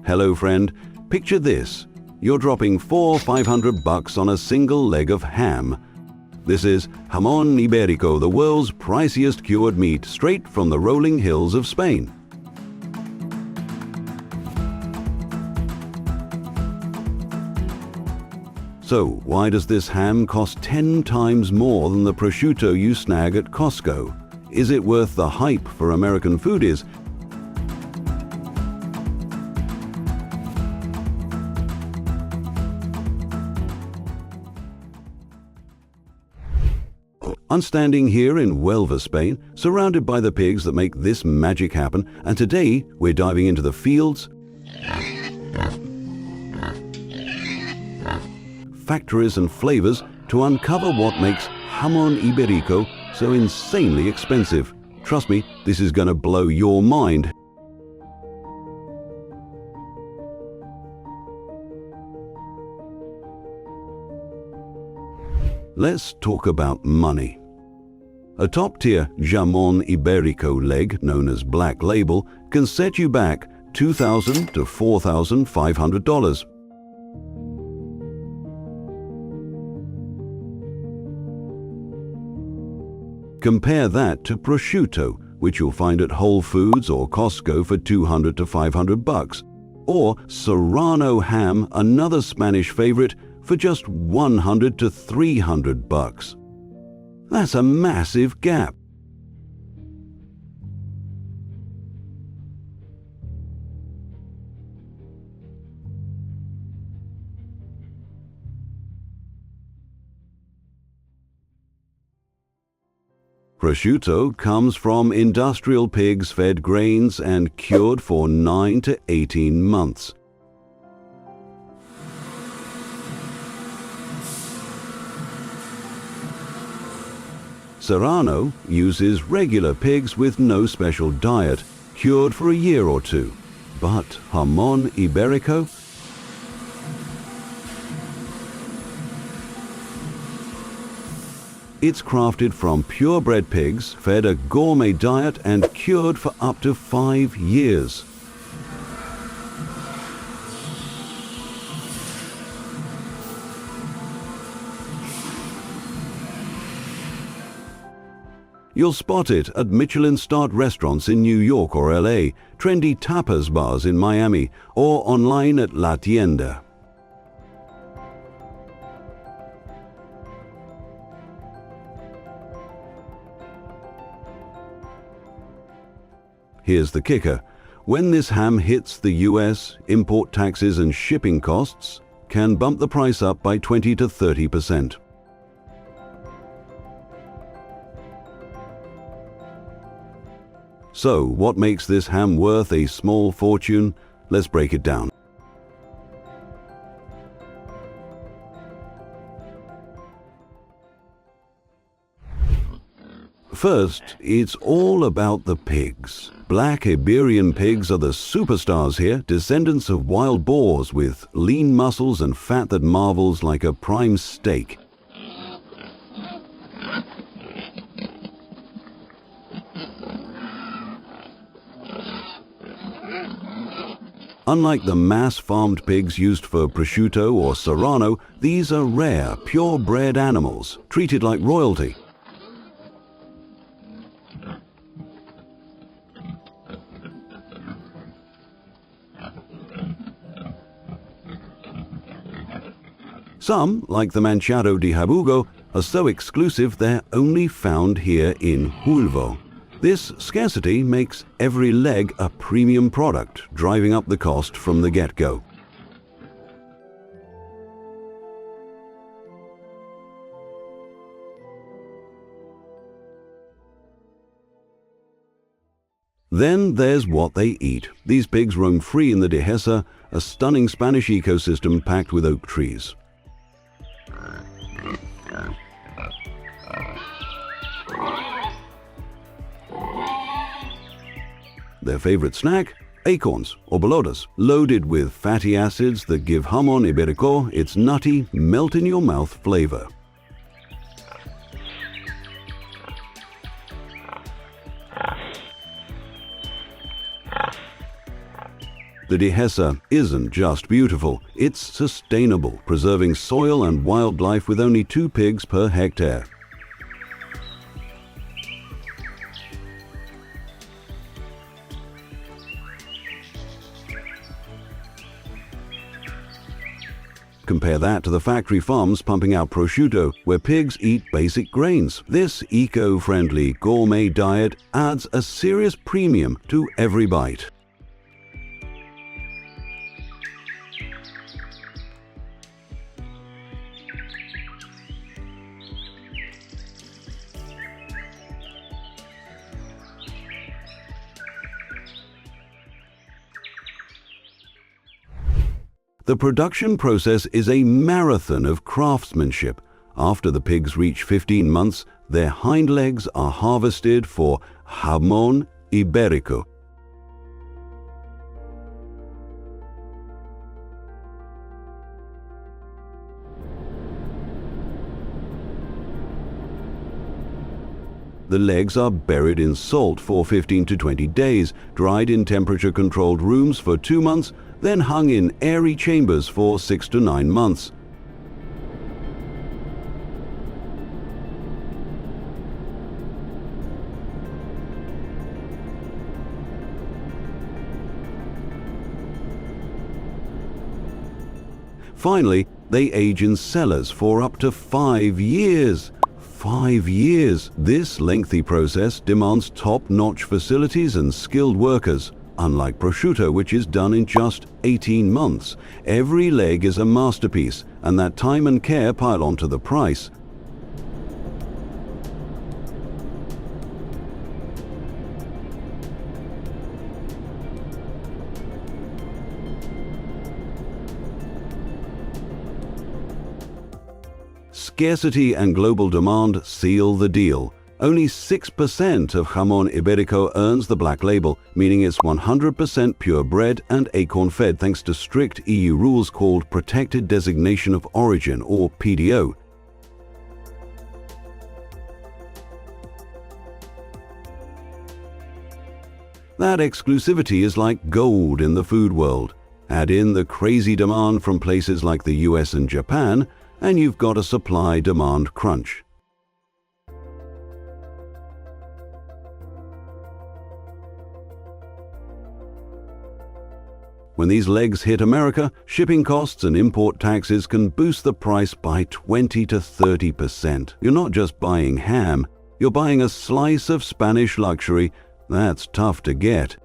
Hello friend, picture this. You're dropping $400-500 on a single leg of ham. This is jamón ibérico, the world's priciest cured meat, straight from the rolling hills of Spain. So, why does this ham cost 10 times more than the prosciutto you snag at Costco? Is it worth the hype for American foodies? I'm standing here in Huelva, Spain, surrounded by the pigs that make this magic happen, and today we're diving into the fields, factories and flavors to uncover what makes jamón ibérico so insanely expensive. Trust me, this is going to blow your mind. Let's talk about money. A top-tier jamón ibérico leg, known as Black Label, can set you back $2,000 to $4,500. Compare that to prosciutto, which you'll find at Whole Foods or Costco for $200 to $500, or Serrano ham, another Spanish favorite, for just $100 to $300. That's a massive gap. Prosciutto comes from industrial pigs fed grains and cured for 9 to 18 months. Serrano uses regular pigs with no special diet, cured for a year or two. But jamón ibérico? It's crafted from purebred pigs, fed a gourmet diet and cured for up to 5 years. You'll spot it at Michelin-starred restaurants in New York or LA, trendy tapas bars in Miami, or online at La Tienda. Here's the kicker. When this ham hits the US, import taxes and shipping costs can bump the price up by 20 to 30%. So, what makes this ham worth a small fortune? Let's break it down. First, it's all about the pigs. Black Iberian pigs are the superstars here, descendants of wild boars with lean muscles and fat that marvels like a prime steak. Unlike the mass-farmed pigs used for prosciutto or serrano, these are rare, purebred animals, treated like royalty. Some, like the Manchado de Jabugo, are so exclusive they're only found here in Huelva. This scarcity makes every leg a premium product, driving up the cost from the get-go. Then there's what they eat. These pigs roam free in the dehesa, a stunning Spanish ecosystem packed with oak trees. Their favorite snack? Acorns or bolotas, loaded with fatty acids that give jamón ibérico its nutty, melt-in-your-mouth flavor. The dehesa isn't just beautiful, it's sustainable, preserving soil and wildlife with only 2 pigs per hectare. Compare that to the factory farms pumping out prosciutto, where pigs eat basic grains. This eco-friendly gourmet diet adds a serious premium to every bite. The production process is a marathon of craftsmanship. After the pigs reach 15 months, their hind legs are harvested for jamón ibérico. The legs are buried in salt for 15 to 20 days, dried in temperature-controlled rooms for 2 months, then hung in airy chambers for 6 to 9 months. Finally, they age in cellars for up to 5 years. 5 years! This lengthy process demands top-notch facilities and skilled workers. Unlike prosciutto, which is done in just 18 months, every leg is a masterpiece, and that time and care pile onto the price. Scarcity and global demand seal the deal. Only 6% of jamón ibérico earns the black label, meaning it's 100% purebred and acorn-fed thanks to strict EU rules called Protected Designation of Origin, or PDO. That exclusivity is like gold in the food world. Add in the crazy demand from places like the US and Japan, and you've got a supply-demand crunch. When these legs hit America, shipping costs and import taxes can boost the price by 20 to 30%. You're not just buying ham, you're buying a slice of Spanish luxury that's tough to get.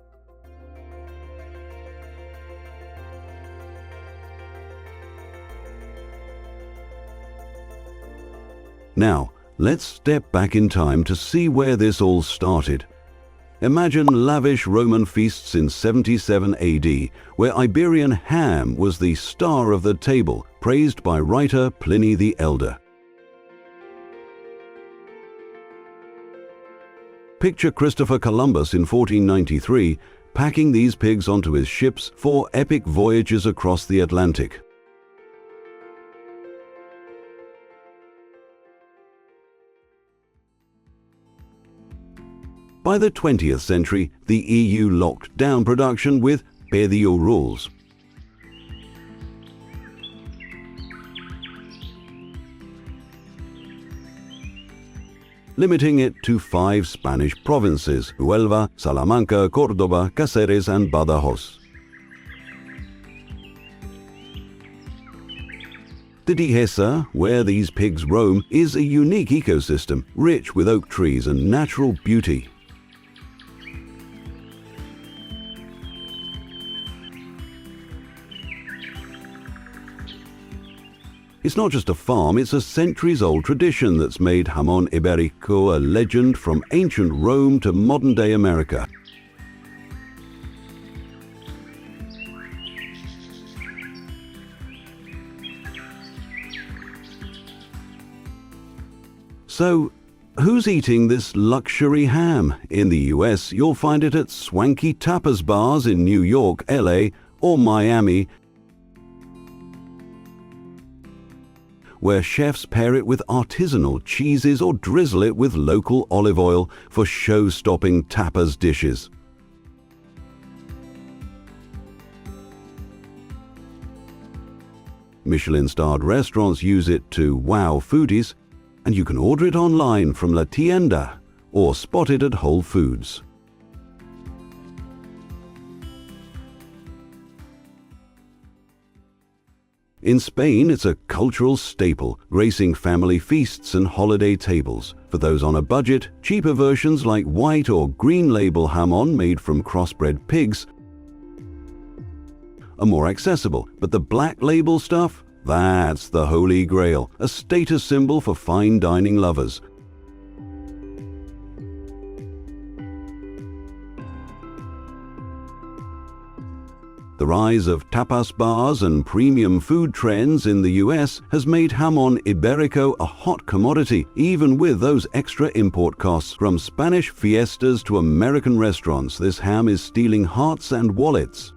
Now, let's step back in time to see where this all started. Imagine lavish Roman feasts in 77 AD, where Iberian ham was the star of the table, praised by writer Pliny the Elder. Picture Christopher Columbus in 1493 packing these pigs onto his ships for epic voyages across the Atlantic. By the 20th century, the EU locked down production with PDO rules. Limiting it to 5 Spanish provinces: Huelva, Salamanca, Córdoba, Cáceres and Badajoz. The dehesa, where these pigs roam, is a unique ecosystem, rich with oak trees and natural beauty. It's not just a farm, it's a centuries-old tradition that's made jamón ibérico a legend from ancient Rome to modern-day America. So, who's eating this luxury ham? In the US, you'll find it at swanky tapas bars in New York, LA, or Miami, where chefs pair it with artisanal cheeses or drizzle it with local olive oil for show-stopping tapas dishes. Michelin-starred restaurants use it to wow foodies, and you can order it online from La Tienda or spot it at Whole Foods. In Spain, it's a cultural staple, gracing family feasts and holiday tables. For those on a budget, cheaper versions like white or green label jamón made from crossbred pigs are more accessible, but the black label stuff, that's the holy grail, a status symbol for fine dining lovers. The rise of tapas bars and premium food trends in the US has made jamón ibérico a hot commodity, even with those extra import costs. From Spanish fiestas to American restaurants, this ham is stealing hearts and wallets.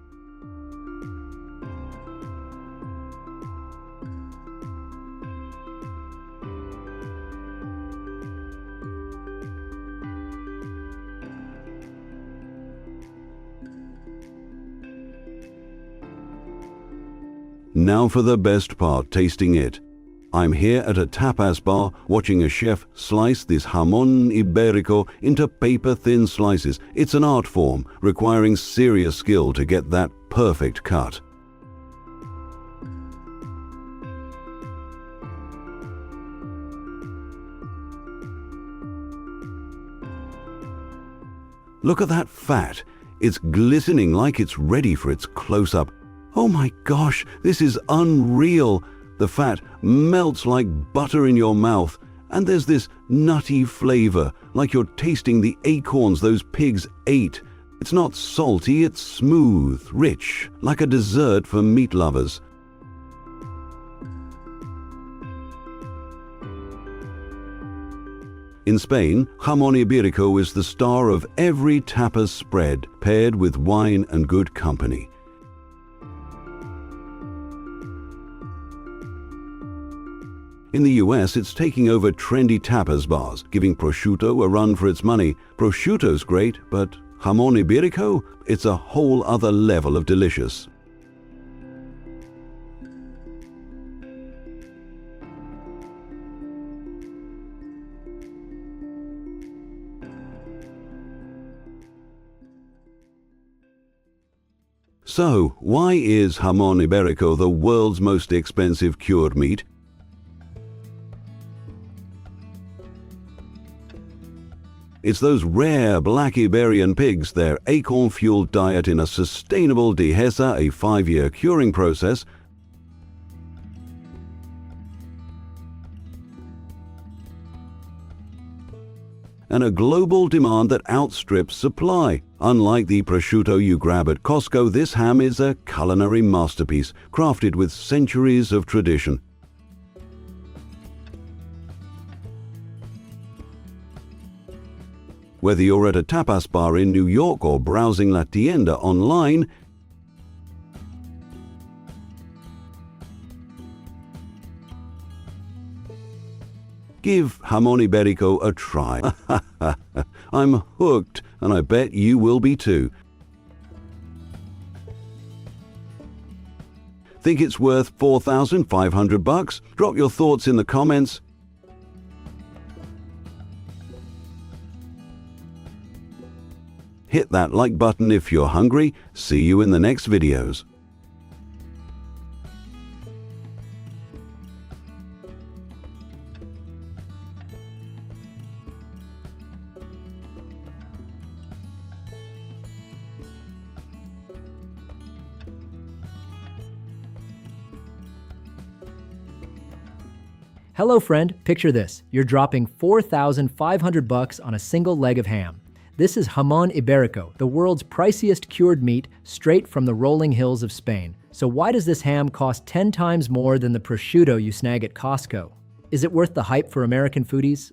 Now for the best part, tasting it. I'm here at a tapas bar watching a chef slice this jamón ibérico into paper-thin slices. It's an art form requiring serious skill to get that perfect cut. Look at that fat. It's glistening like it's ready for its close-up. Oh my gosh, this is unreal. The fat melts like butter in your mouth, and there's this nutty flavor, like you're tasting the acorns those pigs ate. It's not salty, it's smooth, rich, like a dessert for meat lovers. In Spain, jamón ibérico is the star of every tapas spread, paired with wine and good company. In the US, it's taking over trendy tapas bars, giving prosciutto a run for its money. Prosciutto's great, but jamón ibérico? It's a whole other level of delicious. So, why is jamón ibérico the world's most expensive cured meat? It's those rare black Iberian pigs, their acorn-fueled diet in a sustainable dehesa, a 5-year curing process, and a global demand that outstrips supply. Unlike the prosciutto you grab at Costco, this ham is a culinary masterpiece, crafted with centuries of tradition. Whether you're at a tapas bar in New York or browsing La Tienda online, give jamón ibérico a try. I'm hooked, and I bet you will be too. Think it's worth $4,500? Drop your thoughts in the comments. Hit that like button if you're hungry. See you in the next videos. Hello friend, picture this. You're dropping $4,500 on a single leg of ham. This is jamón ibérico, the world's priciest cured meat, straight from the rolling hills of Spain. So why does this ham cost 10 times more than the prosciutto you snag at Costco? Is it worth the hype for American foodies?